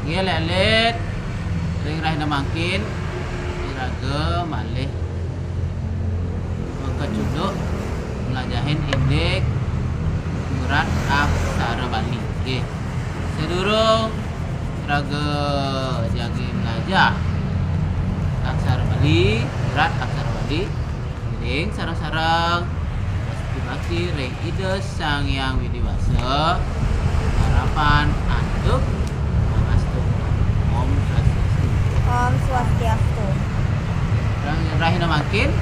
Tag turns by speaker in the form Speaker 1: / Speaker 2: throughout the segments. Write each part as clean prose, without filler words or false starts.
Speaker 1: Iya lelet ring rahina makin iraga malih kecuduk melajahin indek murat aksara Bali. Nggih. Sedurung iraga jagi melajah aksara Bali, murat aksara Bali. Ring sarang-sarang pasti ring ide Sang Hyang Widiwasa harapan antuk mangastu Om Swastiastu.
Speaker 2: Om Swastiastu.
Speaker 1: Rahina makin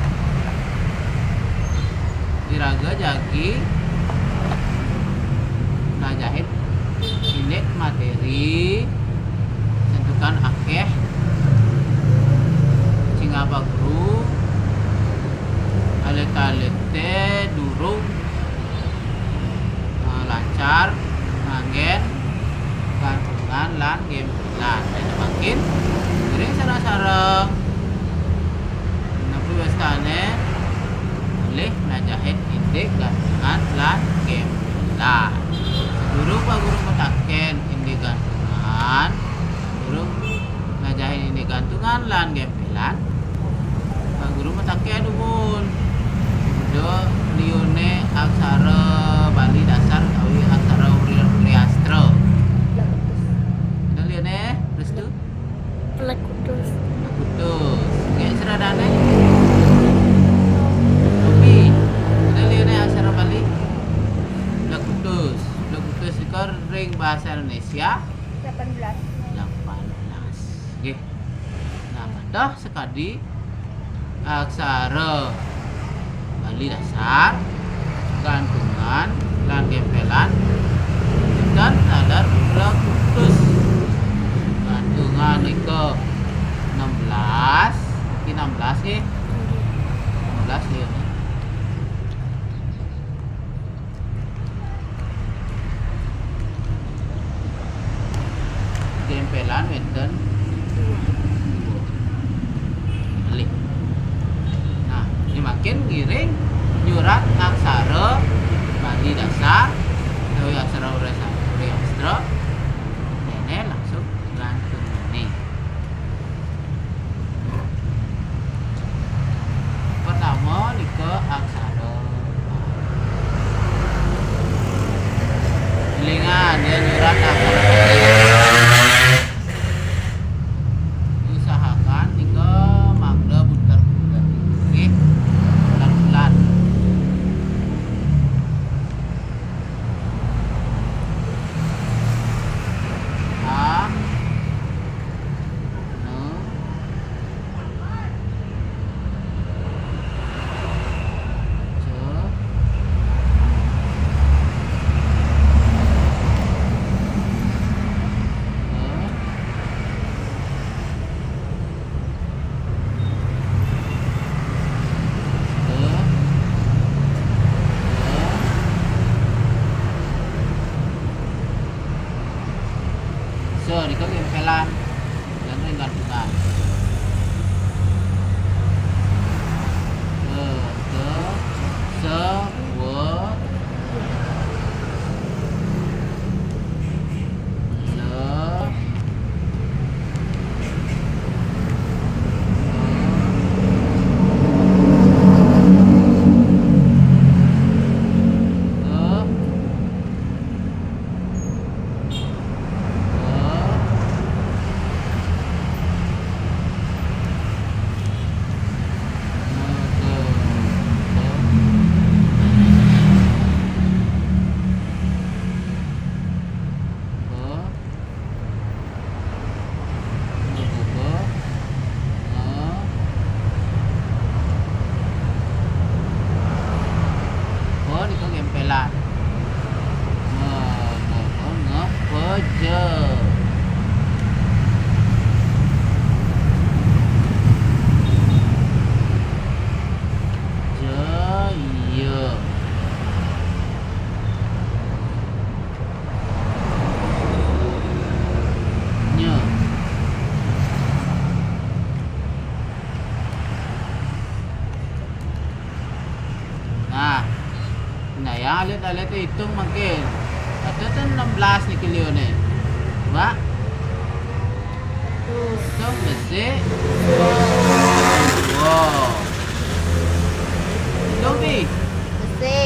Speaker 1: diraga jagi najahit indek materi tentukan akeh cingapa guru alet-alete durung lancar ngangen gantungan lan game lan makin giring sarang-sarang napi westane boleh najahit indek gantungan lan game lan durung pak guru metaken indek gantungan durung najahin indek gantungan lan game lan pak guru metaken umun do liune aksara Bali dasar awi aksara Uriastra. Ada liune restu?
Speaker 2: Lekudus.
Speaker 1: Lekudus. Nggih seradane? Oke. Ada liune aksara Bali? Lekudus. Lekudus iku ring bahasa Indonesia
Speaker 2: 18.
Speaker 1: 18. Nggih. Nah, madah sekadi aksara Bali dasar, gantungan, lan gempelan, dan nadar lekudus. Gantungan itu 16, ini 16 nih, 16 ya. Gempelan wenten balik. Nah, ini makin giring nyurat aksara Bali dasar atau aksara Uriastra ini langsung gantung ini. Pertama ke aksara Lingan dia nyurat aksara usahakan ke mangga buter-buter oke pelan-pelan. A so di kau gempelan dan ring gantungan se wo le gempelan ngepeje jaya nye. Nah ya alit-alit hitung makin. Ada tuh 16 nih kilio nih. Coba
Speaker 2: Tus.
Speaker 1: Tung besi.
Speaker 2: Dua.
Speaker 1: Wow. Tung bi.
Speaker 2: Besi.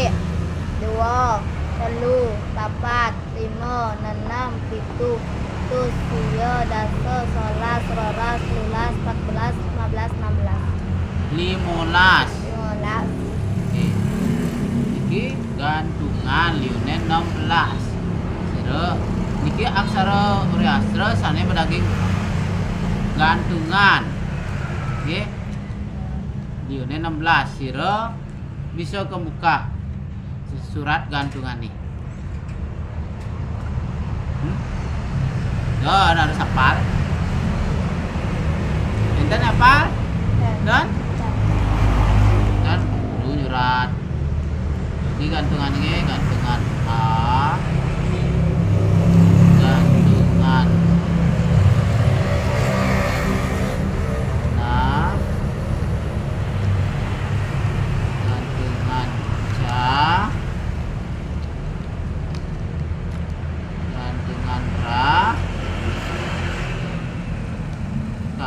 Speaker 2: Dua. Telu. Papat. Lima. Enam. Pitu. Tus. Tiga. Dasa. Sebelas. Rolas. Lulas. 14. 15. 16.
Speaker 1: 15.
Speaker 2: 15.
Speaker 1: Oke. Niki gantungan liune 16. Sira niki aksara Uriastra sane pedaging gantungan. Oke. Liune 16. Sira bisa kebuka surat gantungan nih. Harus hafal. Enten hafal? Dan dulu nyurat ini gantungan ini gantungan A, gantungan nah, gantungan C, gantungan Ra, K,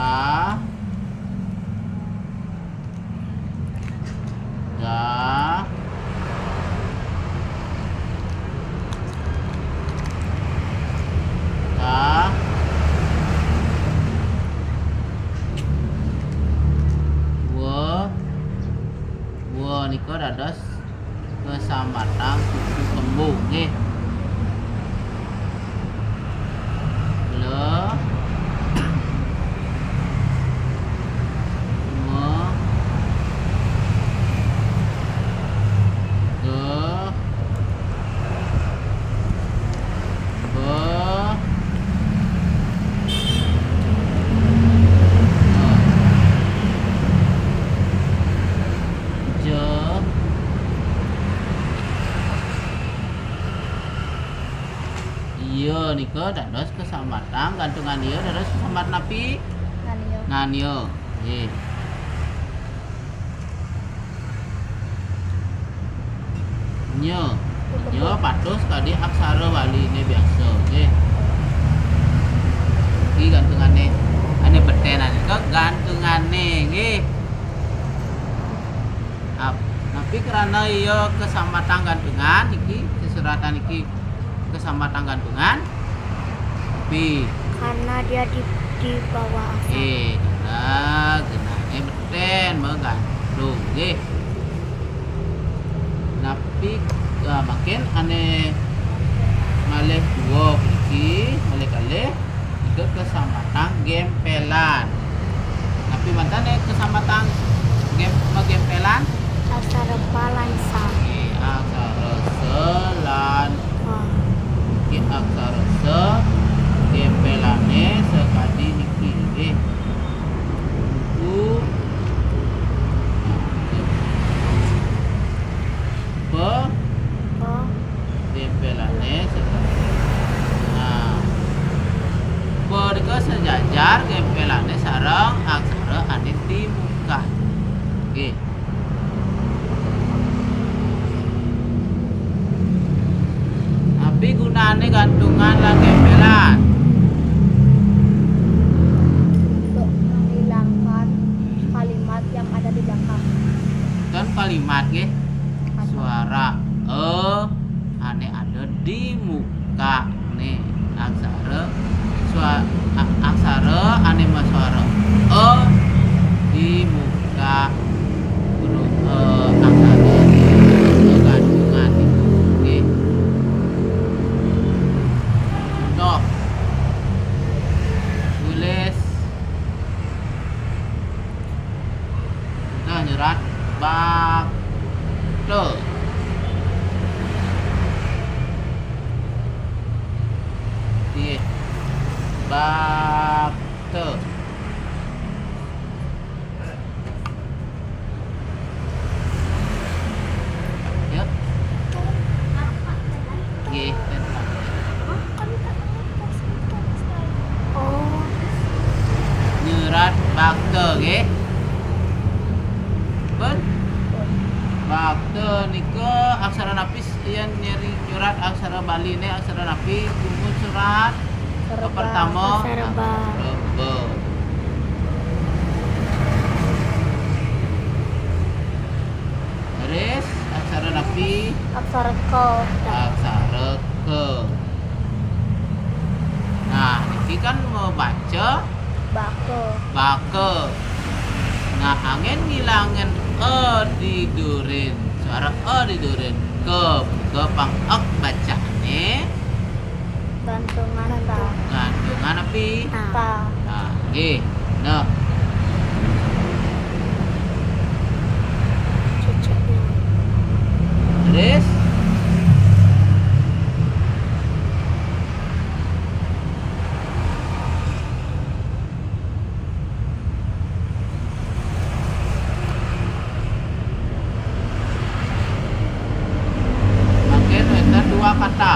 Speaker 1: Ga, Ka, Wa niko dados kesamatan kudu kembung nggih. Le, iya nika dados kesamatan gantungan ieu dados kesamatan napi
Speaker 2: Nanyo.
Speaker 1: nganyo nggih. Nyo nyo patus kadi aksara waline biasa nggih. Iki gantungane ane betenan kok gantungane nggih. Tapi karena iya kesamatan gantungan iki sesuratan iki kesamatan gantungan tapi
Speaker 2: Karena dia di bawah asap.
Speaker 1: nah genane beten menggantung nggih. Tapi makin ane malih dua iki malih kalih itu kesamatan gempelan. Tapi mantane kesamatan gempelan
Speaker 2: Aksara palansa.
Speaker 1: aksara selan
Speaker 2: Wah.
Speaker 1: aksara se gempelane sekadi niki nggih. U pe
Speaker 2: Oh.
Speaker 1: gempelane sekadi. Nah, pe sejajar gempelane sareng aksara ane di muka. Nggih. Tapi gunane gantungan lan gempelan.
Speaker 2: Untuk menghilangkan kalimat yang ada di belakang.
Speaker 1: Kan kalimat nggih. Suara ane ada di muka nih aksara ane mah suara di muka kudu aksara gantungan itu nggih. Contoh tulis nyerat bakte. Nggih. Bakte. Ya. Nggih,
Speaker 2: Oh.
Speaker 1: nyerat bakte nggih. Ben bakte nika aksara napis yang nyeri nyurat aksara Bali ne aksara napi kumpul surat
Speaker 2: Serba.
Speaker 1: pertama
Speaker 2: Serba.
Speaker 1: serba
Speaker 2: Aksara ko.
Speaker 1: Aksara ke. Nah, ini kan mau baca
Speaker 2: Bako.
Speaker 1: bake. Nah, angin ngilangin didurin. Suara didurin ke pang ek bacane.
Speaker 2: Gantungan ta.
Speaker 1: Gantungan api.
Speaker 2: Ta.
Speaker 1: Nah, nah.
Speaker 2: Cucuknya.
Speaker 1: Terus makin wetan dua kata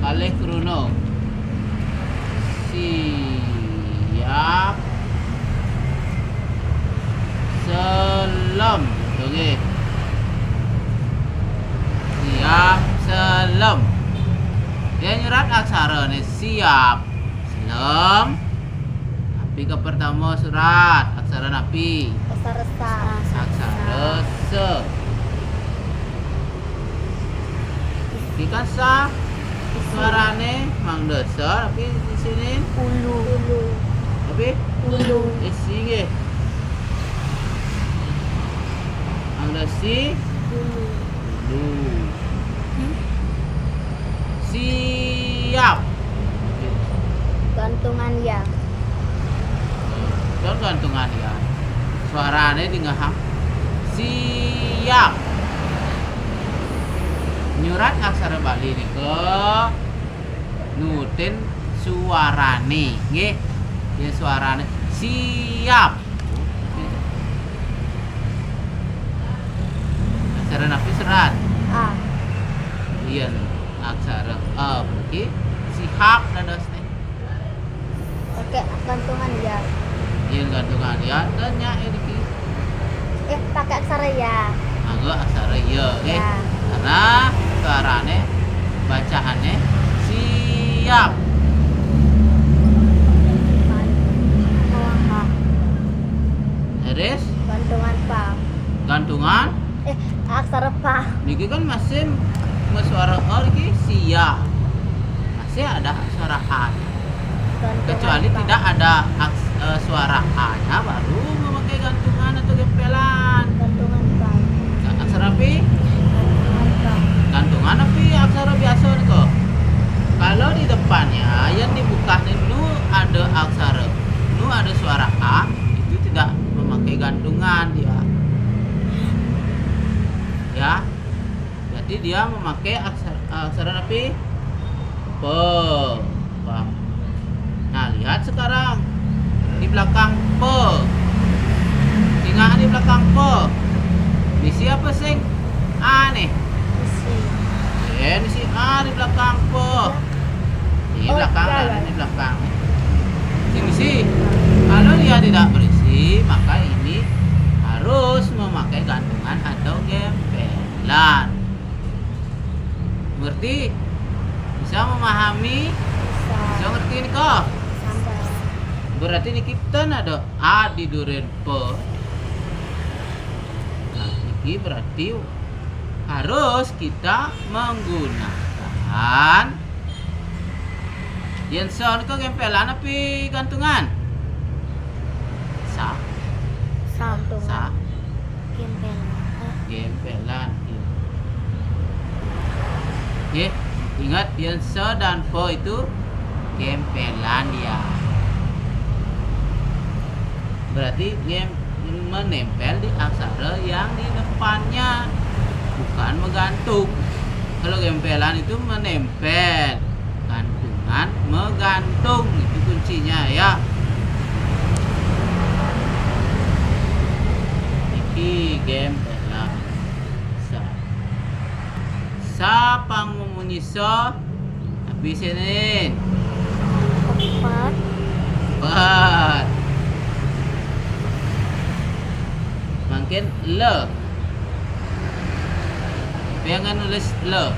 Speaker 1: kalih krono siap selam oke siap selam dia nyerat aksara nih siap selam api ke pertama surat aksara napi
Speaker 2: Aksara sa.
Speaker 1: aksara se ikan sa suarane mang desa tapi di sini
Speaker 2: Ulu. Ulu.
Speaker 1: tapi
Speaker 2: Ulu.
Speaker 1: sige mang desi
Speaker 2: Ulu.
Speaker 1: dulu siap
Speaker 2: Gantungan ya.
Speaker 1: dan gantungan ya suaranya di ngaham siap nyurat aksara Bali ini ke nutin suarane nggih ya suarane siap aksara napi serat
Speaker 2: A.
Speaker 1: iya aksara berarti sihab dados teh
Speaker 2: Pakai gantungan ya.
Speaker 1: iya gantungan ya dan nya iki
Speaker 2: Pakai aksara ya.
Speaker 1: anggo aksara iya nggih
Speaker 2: Ya.
Speaker 1: karena suarane bacaannya siap
Speaker 2: Oh,
Speaker 1: terus
Speaker 2: gantungan pa.
Speaker 1: gantungan
Speaker 2: Aksara pa.
Speaker 1: niki kan masih suara iki siap masih ada suara a
Speaker 2: Gantungan
Speaker 1: kecuali
Speaker 2: pa.
Speaker 1: tidak ada suara a nya baru memakai gantungan atau gempelan
Speaker 2: Gantungan pa.
Speaker 1: aksara p
Speaker 2: Gantungan pa.
Speaker 1: gantungan tapi aksara biasa kok kalau di depannya yang dibuka nu ada aksara nu ada suara a itu tidak memakai gantungan dia ya berarti dia memakai aksara tapi pe Paham? Nah lihat sekarang di belakang pe tinggal di belakang pe di siapa sing a nih
Speaker 2: Isi.
Speaker 1: ini si A di belakang po. Di
Speaker 2: Oh,
Speaker 1: belakang
Speaker 2: iya,
Speaker 1: lah,
Speaker 2: iya.
Speaker 1: di belakang. Sini sih. Kalau dia tidak berisi, maka ini harus memakai gantungan atau gempelan. Ngerti? Bisa memahami?
Speaker 2: Bisa.
Speaker 1: Bisa ngerti ini kok?
Speaker 2: Sampai.
Speaker 1: Berarti ini kita ada A di duren pe. Nah, ini berarti harus kita menggunakan yang soal ke gempelan api gantungan sa
Speaker 2: Gantungan. Gembel.
Speaker 1: gempelan ya ingat yang so dan po itu gempelan dia berarti menempel di aksara yang di depannya bukan menggantung. Kalau gempelan itu menempel, gantungan menggantung, itu kuncinya ya. Iki gempelan. Sa pangumunyi so, habisin.
Speaker 2: Empat.
Speaker 1: Empat. Makin le. Jangan nulis le.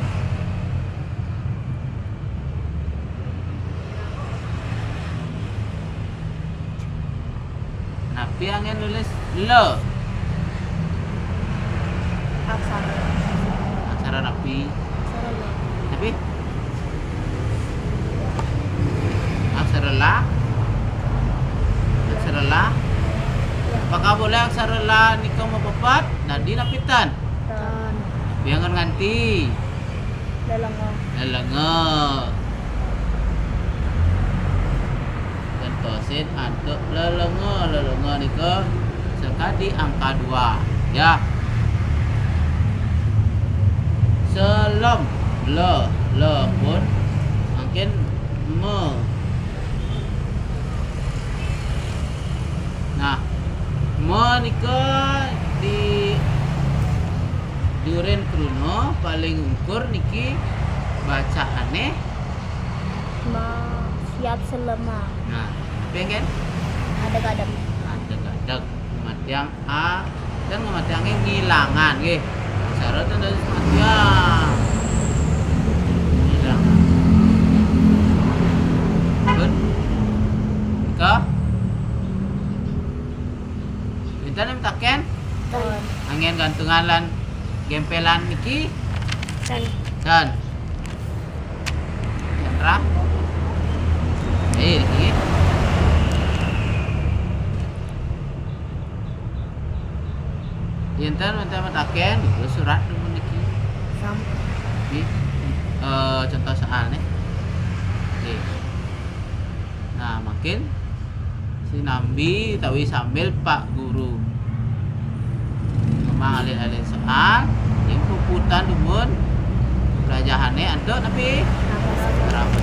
Speaker 1: Tapi jangan nulis le.
Speaker 2: Aksara.
Speaker 1: Aksara aksara rapi.
Speaker 2: Aksara la.
Speaker 1: Tapi aksara la. Aksara la. Apakah boleh aksara la nikah mapapat? Nadi napitan.
Speaker 2: Tan.
Speaker 1: Biangan nganti.
Speaker 2: Lelengo.
Speaker 1: Lelenga. Contohin untuk lelenga nikah sekali angka 2 ya. Selem le pun mungkin me. Nah, me nikah di duren kruno paling ukur niki bacaannya.
Speaker 2: Ma siap selema.
Speaker 1: Nah, pengen
Speaker 2: Ada kadang.
Speaker 1: ada kadang kematian A dan kematiannya ngilangan nggih. Syarat tanda kematian. Ngilangan. Betul? Ke? Pinten mentaken?
Speaker 2: Tan.
Speaker 1: Angin gantungan lan gempelan niki
Speaker 2: Tan.
Speaker 1: dan Chandra. Niki. Yenten mentah mentaken itu surat numun niki.
Speaker 2: Sam.
Speaker 1: Ini contoh soalnya. Oke. Nah, makin si Nambi tawi sambil Pak Guru memang alih-alih soal yang puputan dumun pelajarannya antuk tapi
Speaker 2: Apa?
Speaker 1: berapa